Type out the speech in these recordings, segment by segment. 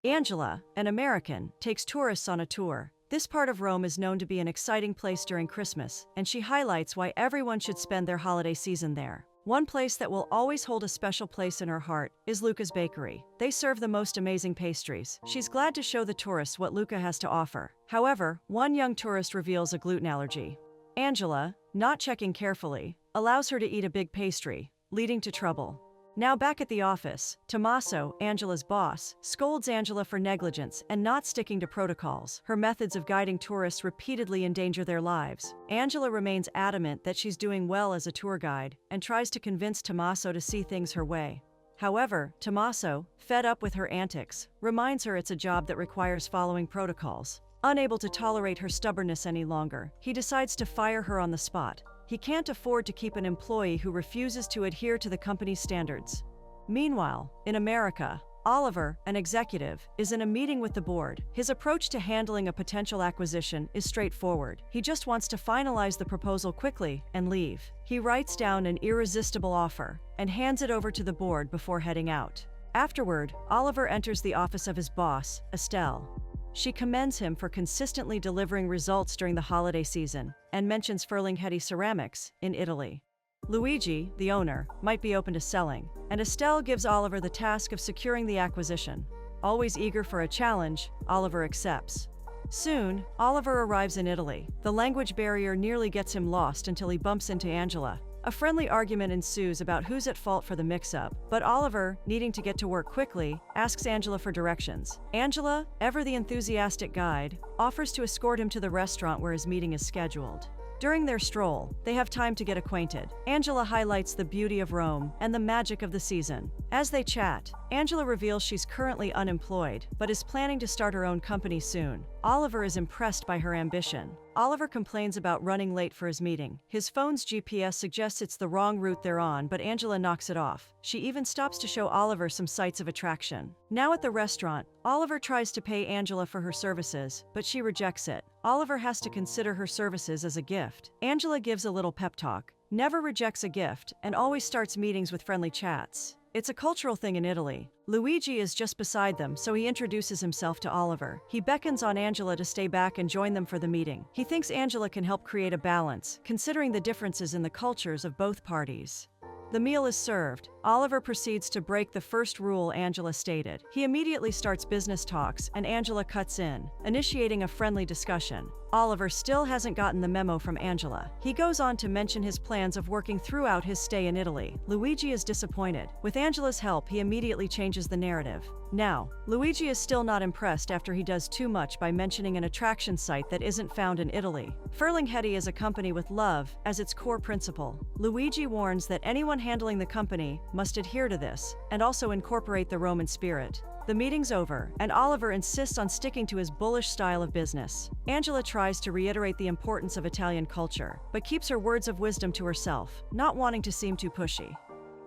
Angela, an American, takes tourists on a tour. This part of Rome is known to be an exciting place during Christmas, and she highlights why everyone should spend their holiday season there. One place that will always hold a special place in her heart is Luca's Bakery. They serve the most amazing pastries. She's glad to show the tourists what Luca has to offer. However, one young tourist reveals a gluten allergy. Angela, not checking carefully, allows her to eat a big pastry, leading to trouble. Now back at the office, Tommaso, Angela's boss, scolds Angela for negligence and not sticking to protocols. Her methods of guiding tourists repeatedly endanger their lives. Angela remains adamant that she's doing well as a tour guide and tries to convince Tommaso to see things her way. However, Tommaso, fed up with her antics, reminds her it's a job that requires following protocols. Unable to tolerate her stubbornness any longer, he decides to fire her on the spot. He can't afford to keep an employee who refuses to adhere to the company's standards. Meanwhile, in America, Oliver, an executive, is in a meeting with the board. His approach to handling a potential acquisition is straightforward. He just wants to finalize the proposal quickly and leave. He writes down an irresistible offer and hands it over to the board before heading out. Afterward, Oliver enters the office of his boss, Estelle. She commends him for consistently delivering results during the holiday season and mentions Ferlinghetti Ceramics in Italy. Luigi, the owner, might be open to selling, and Estelle gives Oliver the task of securing the acquisition. Always eager for a challenge, Oliver accepts. Soon, Oliver arrives in Italy. The language barrier nearly gets him lost until he bumps into Angela. A friendly argument ensues about who's at fault for the mix-up, but Oliver, needing to get to work quickly, asks Angela for directions. Angela, ever the enthusiastic guide, offers to escort him to the restaurant where his meeting is scheduled. During their stroll, they have time to get acquainted. Angela highlights the beauty of Rome and the magic of the season. As they chat, Angela reveals she's currently unemployed, but is planning to start her own company soon. Oliver is impressed by her ambition. Oliver complains about running late for his meeting. His phone's GPS suggests it's the wrong route they're on, but Angela knocks it off. She even stops to show Oliver some sights of attraction. Now at the restaurant, Oliver tries to pay Angela for her services, but she rejects it. Oliver has to consider her services as a gift. Angela gives a little pep talk, never rejects a gift, and always starts meetings with friendly chats. It's a cultural thing in Italy. Luigi is just beside them, so he introduces himself to Oliver. He beckons on Angela to stay back and join them for the meeting. He thinks Angela can help create a balance, considering the differences in the cultures of both parties. The meal is served. Oliver proceeds to break the first rule Angela stated. He immediately starts business talks, and Angela cuts in, initiating a friendly discussion. Oliver still hasn't gotten the memo from Angela. He goes on to mention his plans of working throughout his stay in Italy. Luigi is disappointed. With Angela's help, he immediately changes the narrative. Now, Luigi is still not impressed after he does too much by mentioning an attraction site that isn't found in Italy. Ferlinghetti is a company with love as its core principle. Luigi warns that anyone handling the company must adhere to this and also incorporate the Roman spirit. The meeting's over, and Oliver insists on sticking to his bullish style of business. Angela tries to reiterate the importance of Italian culture, but keeps her words of wisdom to herself, not wanting to seem too pushy.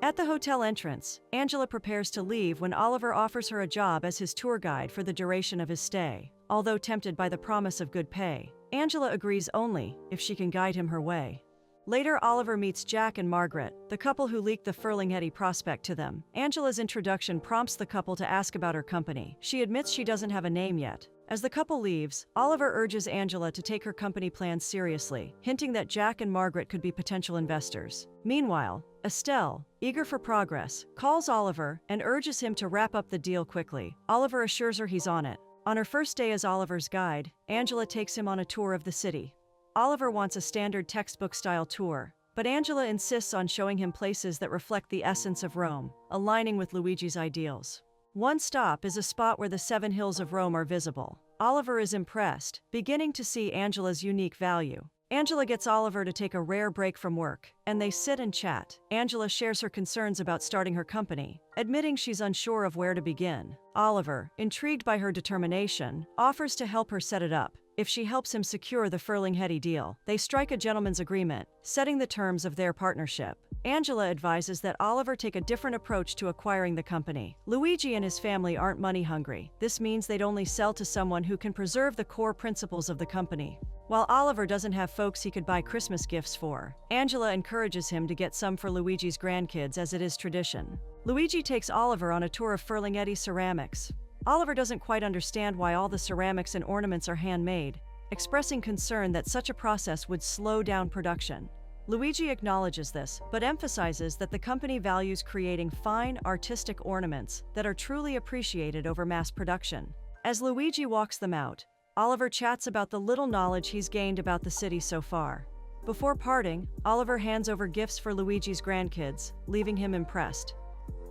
At the hotel entrance, Angela prepares to leave when Oliver offers her a job as his tour guide for the duration of his stay. Although tempted by the promise of good pay, Angela agrees only if she can guide him her way. Later, Oliver meets Jack and Margaret, the couple who leaked the Ferlinghetti prospect to them. Angela's introduction prompts the couple to ask about her company. She admits she doesn't have a name yet. As the couple leaves, Oliver urges Angela to take her company plans seriously, hinting that Jack and Margaret could be potential investors. Meanwhile, Estelle, eager for progress, calls Oliver and urges him to wrap up the deal quickly. Oliver assures her he's on it. On her first day as Oliver's guide, Angela takes him on a tour of the city. Oliver wants a standard textbook-style tour, but Angela insists on showing him places that reflect the essence of Rome, aligning with Luigi's ideals. One stop is a spot where the 7 hills of Rome are visible. Oliver is impressed, beginning to see Angela's unique value. Angela gets Oliver to take a rare break from work, and they sit and chat. Angela shares her concerns about starting her company, admitting she's unsure of where to begin. Oliver, intrigued by her determination, offers to help her set it up if she helps him secure the Ferlinghetti deal. They strike a gentleman's agreement, setting the terms of their partnership. Angela advises that Oliver take a different approach to acquiring the company. Luigi and his family aren't money hungry. This means they'd only sell to someone who can preserve the core principles of the company. While Oliver doesn't have folks he could buy Christmas gifts for, Angela encourages him to get some for Luigi's grandkids as it is tradition. Luigi takes Oliver on a tour of Ferlinghetti Ceramics. Oliver doesn't quite understand why all the ceramics and ornaments are handmade, expressing concern that such a process would slow down production. Luigi acknowledges this, but emphasizes that the company values creating fine, artistic ornaments that are truly appreciated over mass production. As Luigi walks them out, Oliver chats about the little knowledge he's gained about the city so far. Before parting, Oliver hands over gifts for Luigi's grandkids, leaving him impressed.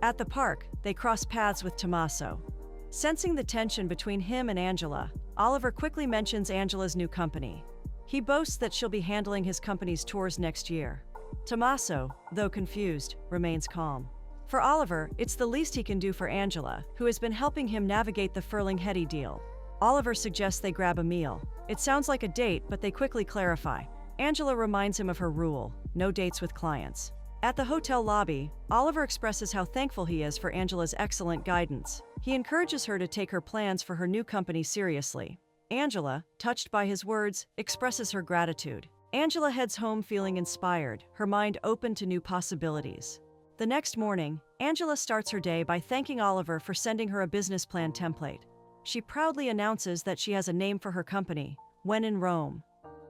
At the park, they cross paths with Tommaso. Sensing the tension between him and Angela, Oliver quickly mentions Angela's new company. He boasts that she'll be handling his company's tours next year. Tommaso, though confused, remains calm. For Oliver, it's the least he can do for Angela, who has been helping him navigate the Ferlinghetti deal. Oliver suggests they grab a meal. It sounds like a date, but they quickly clarify. Angela reminds him of her rule: no dates with clients. At the hotel lobby, Oliver expresses how thankful he is for Angela's excellent guidance. He encourages her to take her plans for her new company seriously. Angela, touched by his words, expresses her gratitude. Angela heads home feeling inspired, her mind open to new possibilities. The next morning, Angela starts her day by thanking Oliver for sending her a business plan template. She proudly announces that she has a name for her company: When in Rome.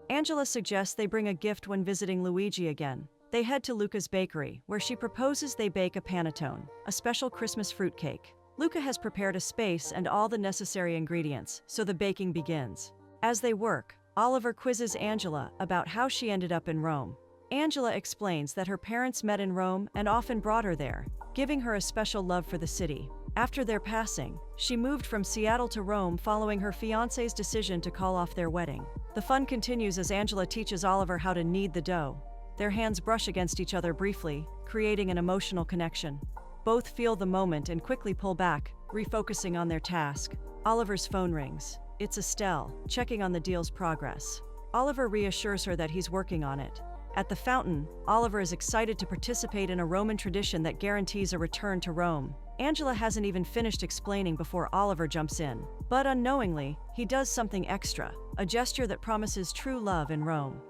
Angela suggests they bring a gift when visiting Luigi again. They head to Luca's bakery, where she proposes they bake a panettone, a special Christmas fruitcake. Luca has prepared a space and all the necessary ingredients, so the baking begins. As they work, Oliver quizzes Angela about how she ended up in Rome. Angela explains that her parents met in Rome and often brought her there, giving her a special love for the city. After their passing, she moved from Seattle to Rome following her fiancé's decision to call off their wedding. The fun continues as Angela teaches Oliver how to knead the dough. Their hands brush against each other briefly, creating an emotional connection. Both feel the moment and quickly pull back, refocusing on their task. Oliver's phone rings. It's Estelle, checking on the deal's progress. Oliver reassures her that he's working on it. At the fountain, Oliver is excited to participate in a Roman tradition that guarantees a return to Rome. Angela hasn't even finished explaining before Oliver jumps in. But unknowingly, he does something extra, a gesture that promises true love in Rome.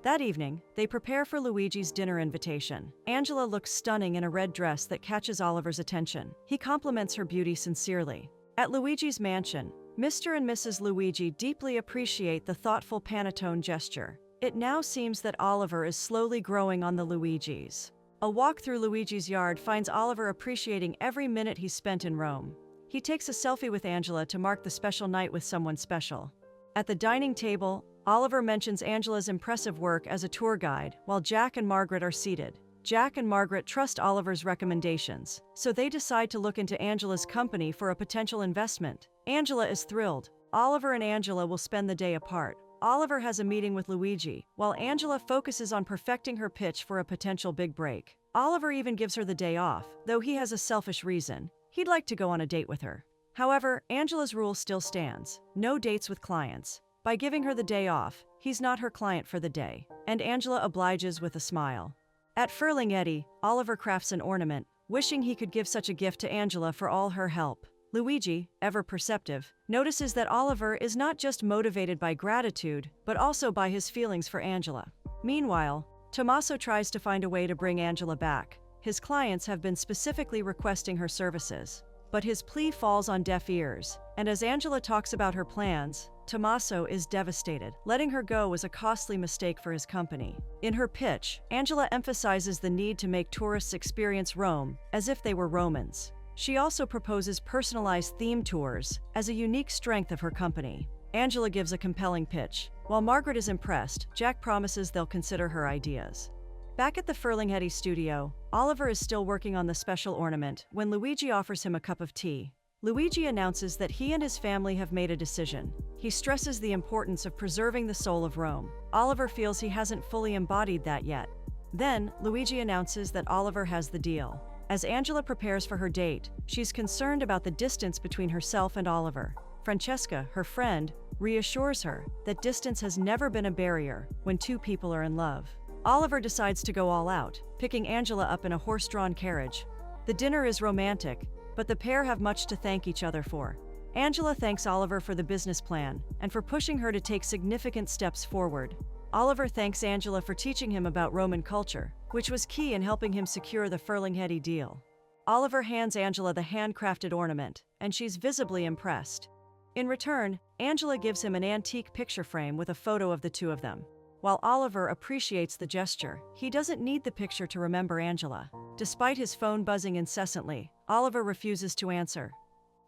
That evening, they prepare for Luigi's dinner invitation. Angela looks stunning in a red dress that catches Oliver's attention. He compliments her beauty sincerely. At Luigi's mansion, Mr. and Mrs. Luigi deeply appreciate the thoughtful panettone gesture. It now seems that Oliver is slowly growing on the Luigis. A walk through Luigi's yard finds Oliver appreciating every minute he spent in Rome. He takes a selfie with Angela to mark the special night with someone special. At the dining table, Oliver mentions Angela's impressive work as a tour guide, while Jack and Margaret are seated. Jack and Margaret trust Oliver's recommendations, so they decide to look into Angela's company for a potential investment. Angela is thrilled. Oliver and Angela will spend the day apart. Oliver has a meeting with Luigi, while Angela focuses on perfecting her pitch for a potential big break. Oliver even gives her the day off, though he has a selfish reason. He'd like to go on a date with her. However, Angela's rule still stands: no dates with clients. By giving her the day off, he's not her client for the day, and Angela obliges with a smile. At Ferlinghetti, Oliver crafts an ornament, wishing he could give such a gift to Angela for all her help. Luigi, ever perceptive, notices that Oliver is not just motivated by gratitude, but also by his feelings for Angela. Meanwhile, Tommaso tries to find a way to bring Angela back. His clients have been specifically requesting her services. But his plea falls on deaf ears, and as Angela talks about her plans, Tommaso is devastated. Letting her go was a costly mistake for his company. In her pitch, Angela emphasizes the need to make tourists experience Rome as if they were Romans. She also proposes personalized theme tours as a unique strength of her company. Angela gives a compelling pitch. While Margaret is impressed, Jack promises they'll consider her ideas. Back at the Ferlinghetti studio, Oliver is still working on the special ornament when Luigi offers him a cup of tea. Luigi announces that he and his family have made a decision. He stresses the importance of preserving the soul of Rome. Oliver feels he hasn't fully embodied that yet. Then, Luigi announces that Oliver has the deal. As Angela prepares for her date, she's concerned about the distance between herself and Oliver. Francesca, her friend, reassures her that distance has never been a barrier when two people are in love. Oliver decides to go all out, picking Angela up in a horse-drawn carriage. The dinner is romantic, but the pair have much to thank each other for. Angela thanks Oliver for the business plan and for pushing her to take significant steps forward. Oliver thanks Angela for teaching him about Roman culture, which was key in helping him secure the Ferlinghetti deal. Oliver hands Angela the handcrafted ornament, and she's visibly impressed. In return, Angela gives him an antique picture frame with a photo of the two of them. While Oliver appreciates the gesture, he doesn't need the picture to remember Angela. Despite his phone buzzing incessantly, Oliver refuses to answer.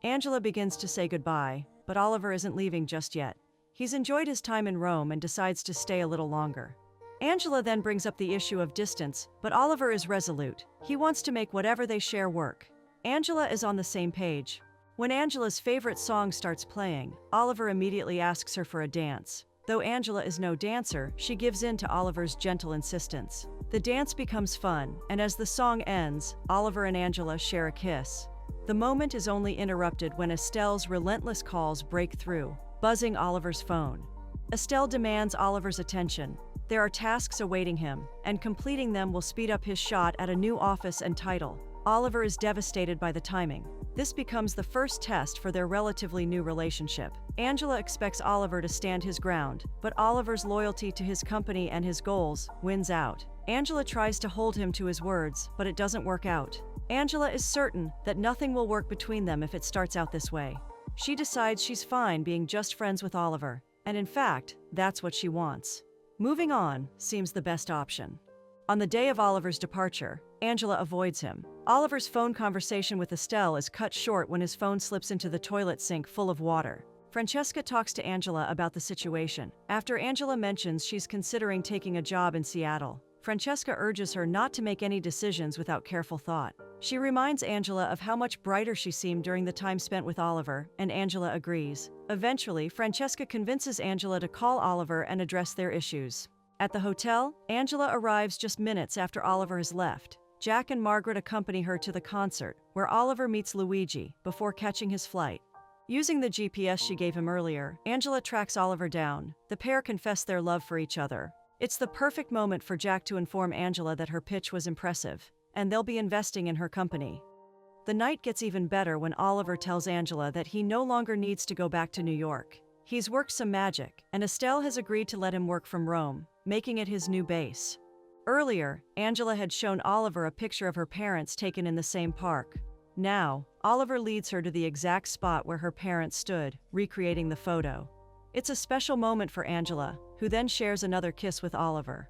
Angela begins to say goodbye, but Oliver isn't leaving just yet. He's enjoyed his time in Rome and decides to stay a little longer. Angela then brings up the issue of distance, but Oliver is resolute. He wants to make whatever they share work. Angela is on the same page. When Angela's favorite song starts playing, Oliver immediately asks her for a dance. Though Angela is no dancer, she gives in to Oliver's gentle insistence. The dance becomes fun, and as the song ends, Oliver and Angela share a kiss. The moment is only interrupted when Estelle's relentless calls break through, buzzing Oliver's phone. Estelle demands Oliver's attention. There are tasks awaiting him, and completing them will speed up his shot at a new office and title. Oliver is devastated by the timing. This becomes the first test for their relatively new relationship. Angela expects Oliver to stand his ground, but Oliver's loyalty to his company and his goals wins out. Angela tries to hold him to his words, but it doesn't work out. Angela is certain that nothing will work between them if it starts out this way. She decides she's fine being just friends with Oliver, and in fact, that's what she wants. Moving on seems the best option. On the day of Oliver's departure, Angela avoids him. Oliver's phone conversation with Estelle is cut short when his phone slips into the toilet sink full of water. Francesca talks to Angela about the situation. After Angela mentions she's considering taking a job in Seattle, Francesca urges her not to make any decisions without careful thought. She reminds Angela of how much brighter she seemed during the time spent with Oliver, and Angela agrees. Eventually, Francesca convinces Angela to call Oliver and address their issues. At the hotel, Angela arrives just minutes after Oliver has left. Jack and Margaret accompany her to the concert, where Oliver meets Luigi before catching his flight. Using the GPS she gave him earlier, Angela tracks Oliver down. The pair confess their love for each other. It's the perfect moment for Jack to inform Angela that her pitch was impressive, and they'll be investing in her company. The night gets even better when Oliver tells Angela that he no longer needs to go back to New York. He's worked some magic, and Estelle has agreed to let him work from Rome, making it his new base. Earlier, Angela had shown Oliver a picture of her parents taken in the same park. Now, Oliver leads her to the exact spot where her parents stood, recreating the photo. It's a special moment for Angela, who then shares another kiss with Oliver.